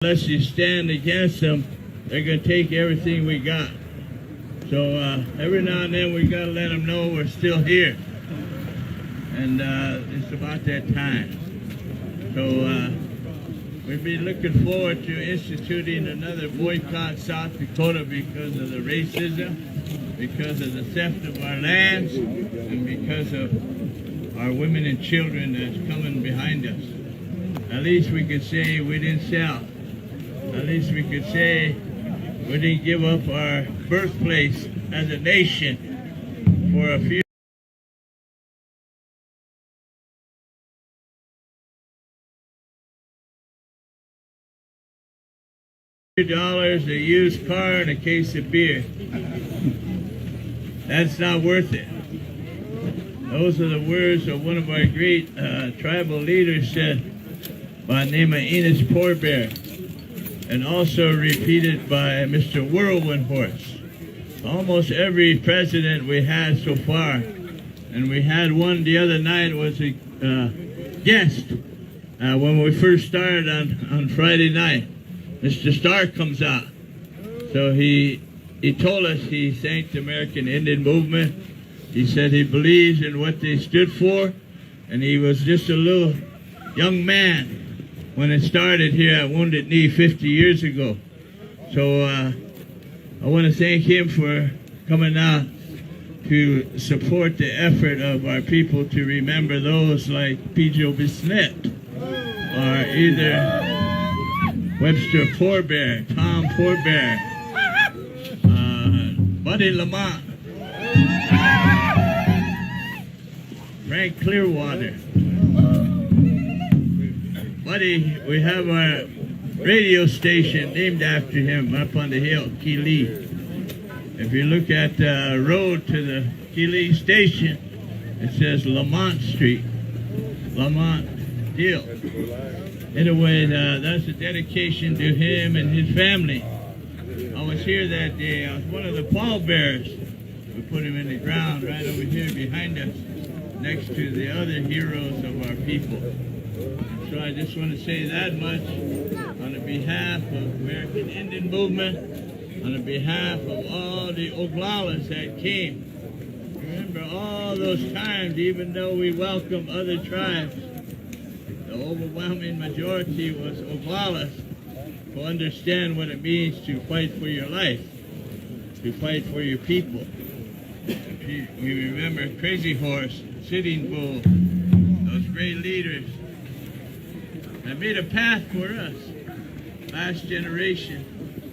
Unless you stand against them, they're going to take everything we got. So every now and then we got to let them know we're still here. And it's about that time. So we'll be looking forward to instituting another boycott South Dakota because of the racism, because of the theft of our lands, and because of our women and children that's coming behind us. At least we could say we didn't sell. At least we could say we didn't give up our birthplace as a nation for a few dollars, a used car, and a case of beer. That's not worth it. Those are the words of one of our great tribal leaders said by the name of Enos Porbear, and also repeated by Mr. Whirlwind Horse. Almost every president we had so far, and we had one the other night, was a guest when we first started on Friday night. Mr. Starr comes out. So he told us he thanked the American Indian movement. He said he believes in what they stood for, and he was just a little young man when it started here at Wounded Knee 50 years ago. So I want to thank him for coming out to support the effort of our people to remember those like P.J. Bissonnette, or either Webster Forbear, Tom Forbear, Buddy Lamont, Frank Clearwater. Buddy, we have our radio station named after him up on the hill, Keeley. If you look at the road to the Keeley station, it says Lamont Street, Lamont Hill. Anyway, that's a dedication to him and his family. I was here that day. I was one of the pallbearers. We put him in the ground right over here behind us, next to the other heroes of our people. So I just want to say that much on the behalf of American Indian Movement, on the behalf of all the Oglalas that came. Remember all those times, even though we welcome other tribes, the overwhelming majority was Oglalas who understand what it means to fight for your life, to fight for your people. We remember Crazy Horse, Sitting Bull, those great leaders that made a path for us. Last generation,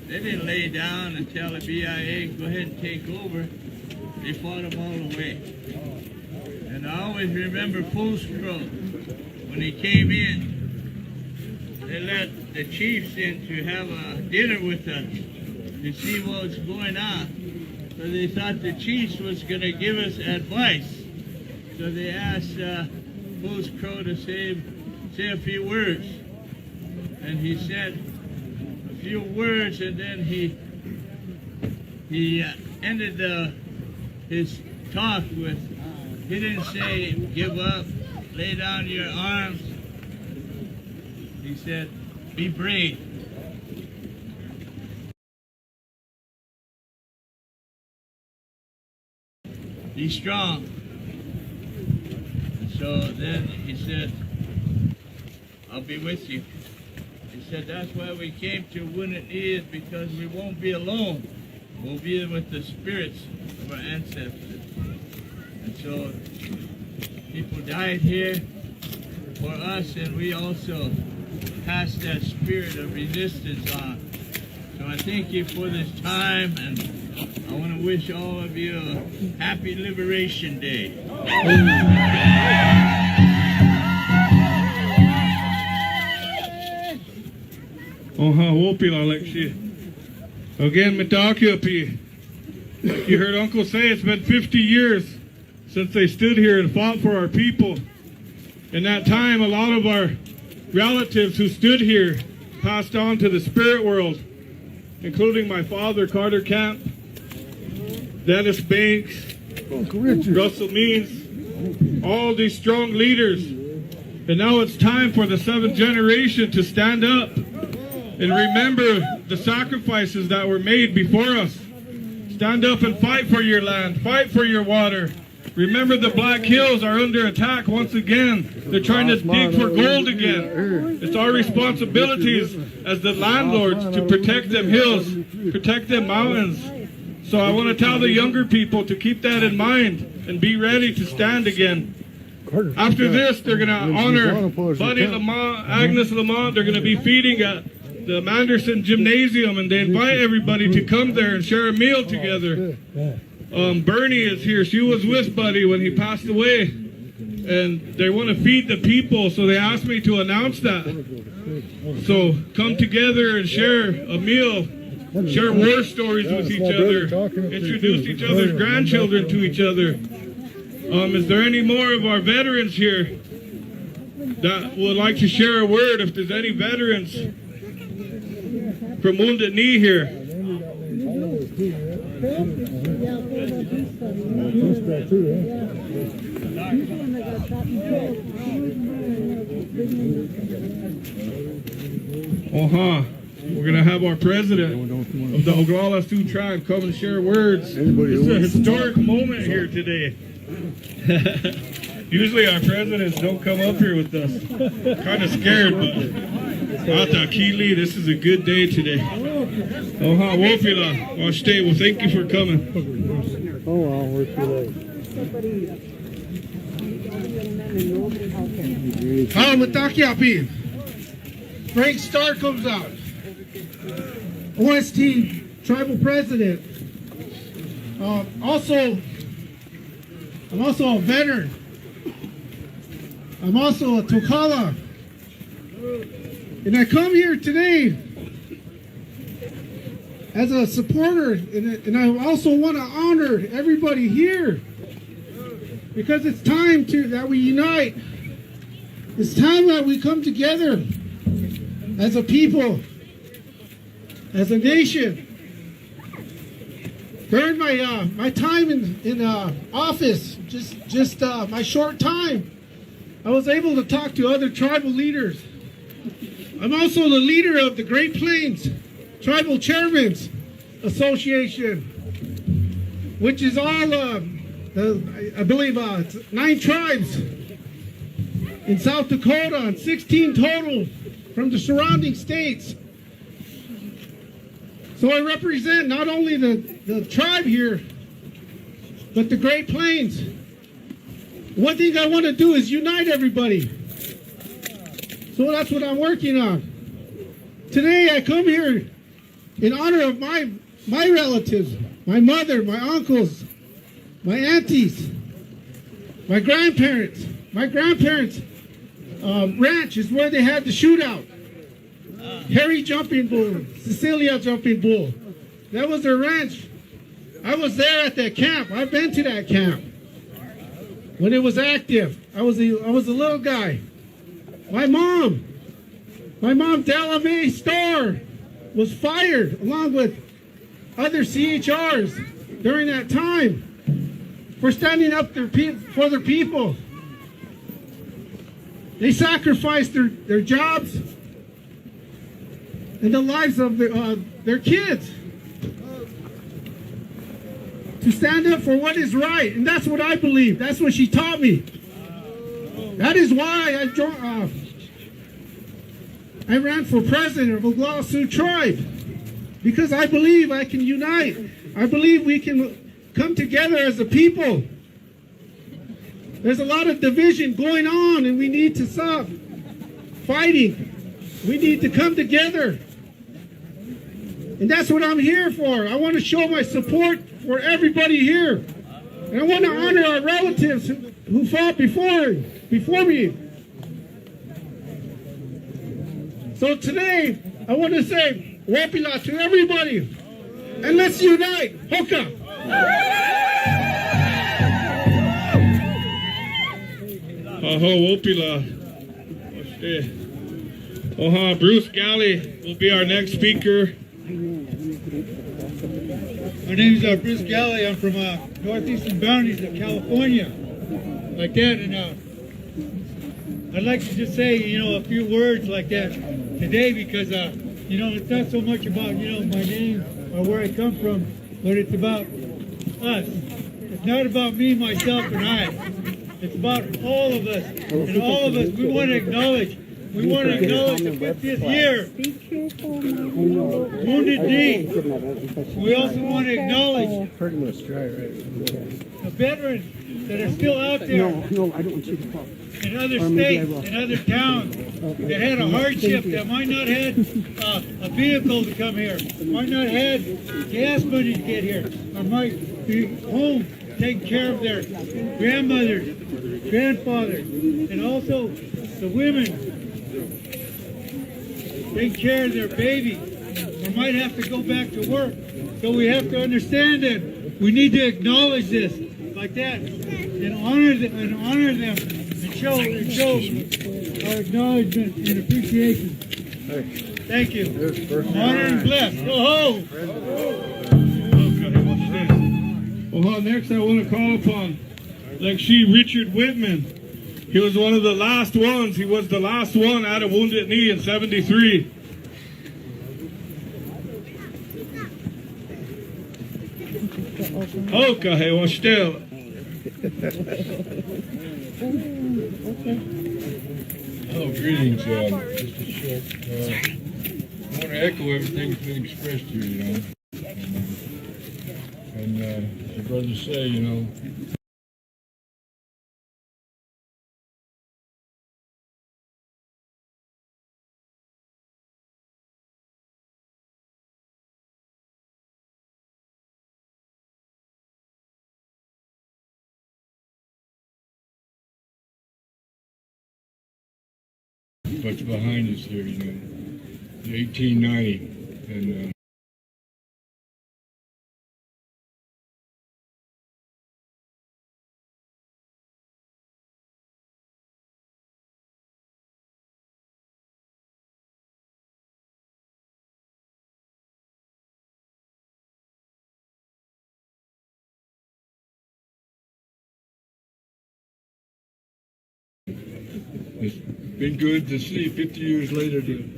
they didn't lay down and tell the BIA, go ahead and take over. They fought them all the way. And I always remember Fool's Crow. When he came in, they let the chiefs in to have a dinner with us to see what was going on. So they thought the chiefs was going to give us advice. So they asked Fool's Crow to say a few words. And he said a few words, and then he ended his talk with, he didn't say give up, lay down your arms. He said, be brave. Be strong. And so then he said, I'll be with you. He said, that's why we came to Wounded Knee, because we won't be alone. We'll be with the spirits of our ancestors. And so people died here for us, and we also passed that spirit of resistance on. So I thank you for this time, and I want to wish all of you a happy Liberation Day. Oha wopila Alexia. Again, Mitakiapi. Like you heard Uncle say, it's been 50 years since they stood here and fought for our people. In that time, a lot of our relatives who stood here passed on to the spirit world, including my father, Carter Camp, Dennis Banks, Russell Means, all these strong leaders. And now it's time for the seventh generation to stand up and remember the sacrifices that were made before us. Stand up and fight for your land, fight for your water. Remember the Black Hills are under attack once again. They're trying to dig for gold again. It's our responsibilities as the landlords to protect them hills, protect them mountains. So I want to tell the younger people to keep that in mind and be ready to stand again. After this, they're going to honor Buddy Lamont, Agnes Lamont. They're going to be feeding at the Manderson Gymnasium, and they invite everybody to come there and share a meal together. Bernie is here. She was with Buddy when he passed away, and they want to feed the people, so they asked me to announce that. So come together and share a meal, share war stories with each other, introduce each other's grandchildren to each other. Is there any more of our veterans here that would like to share a word? If there's any veterans from Wounded Knee here. We're going to have our president of the Oglala Sioux tribe come and share words. It's a historic moment here today. Usually our presidents don't come up here with us. Kind of scared, but Ata Kili, this is a good day today. Wofila, Washte, well, thank you for coming. Matakiapi. Frank Starr comes out. OST tribal president. I'm also a veteran. I'm also a Tokala. And I come here today as a supporter, and I also want to honor everybody here, because it's time that we unite. It's time that we come together as a people, as a nation. During my time in office, just my short time, I was able to talk to other tribal leaders. I'm also the leader of the Great Plains Tribal Chairmen's Association, which is all, I believe, 9 tribes in South Dakota and 16 total from the surrounding states. So I represent not only the tribe here, but the Great Plains. One thing I want to do is unite everybody. So that's what I'm working on. Today I come here in honor of my relatives, my mother, my uncles, my aunties, my grandparents. My grandparents' ranch is where they had the shootout. Harry Jumping Bull, Cecilia Jumping Bull. That was their ranch. I was there at that camp. I've been to that camp when it was active. I was a little guy. My mom, Della Mae Starr, was fired along with other CHRs during that time for standing up for their people. They sacrificed their jobs and the lives of their kids to stand up for what is right. And that's what I believe. That's what she taught me. That is why I ran for president of Oglala Sioux tribe, because I believe I can unite. I believe we can come together as a people. There's a lot of division going on, and we need to stop fighting. We need to come together. And that's what I'm here for. I want to show my support for everybody here. And I want to honor our relatives who fought before me. So today, I want to say Wapila to everybody. And let's unite. Hoka! Wapila. Bruce Galley will be our next speaker. My name is Bruce Galley. I'm from northeastern boundaries of California, like that. And I'd like to just say, a few words like that today, because you know, it's not so much about, you know, my name or where I come from, but it's about us. It's not about me, myself, and I. It's about all of us. And all of us, we want to acknowledge the 50th year. Wounded Knee. We also want to acknowledge the veterans that are still out there in other states, in other towns, that had a hardship, that might not have a vehicle to come here, might not have gas money to get here, or might be home taking care of their grandmothers, grandfathers, and also the women taking care of their babies, or might have to go back to work. So we have to understand that we need to acknowledge this like that, and honor them, and show our acknowledgement and appreciation. Thank you. Honor and bless. Go Well, next I want to call upon Richard Whitman. He was one of the last ones. He was the last one out of Wounded Knee in 73. Okay, well, still. Oh, greetings. Just a short. I want to echo everything that's been expressed here, you know. And as the brothers say, you know, what's behind us here, you know, the 1890, and it's been good to see 50 years later to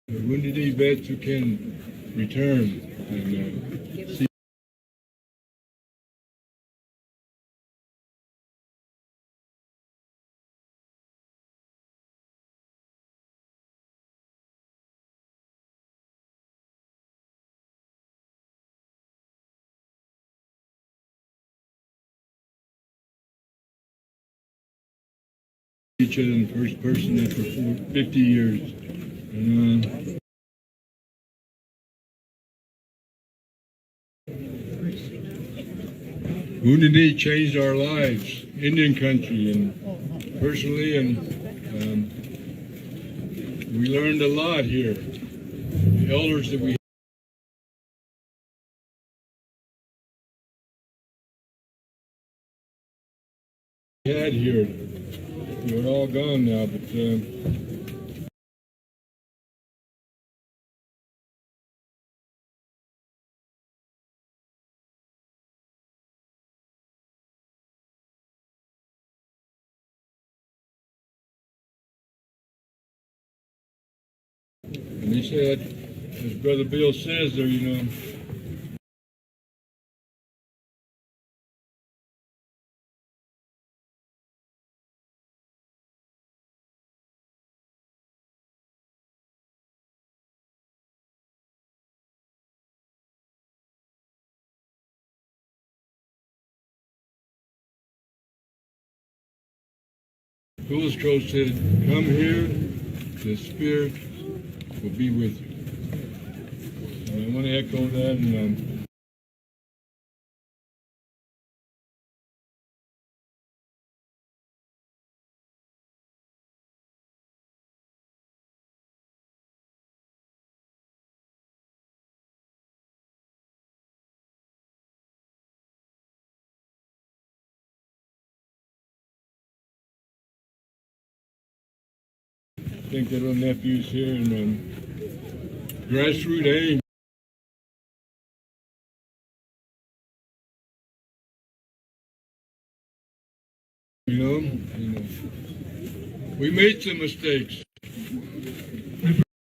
the Wounded Knee vets who can return and see. Each other in first person after 50 years. And, Wounded Knee changed our lives, Indian country, and personally, and we learned a lot here. The elders that we had here, they're all gone now, but and he said, as Brother Bill says there, you know, Bulstrode said, come here, the Spirit will be with you. And I want to echo that, and think that little nephew's here and grassroots aim. You know, we made some mistakes.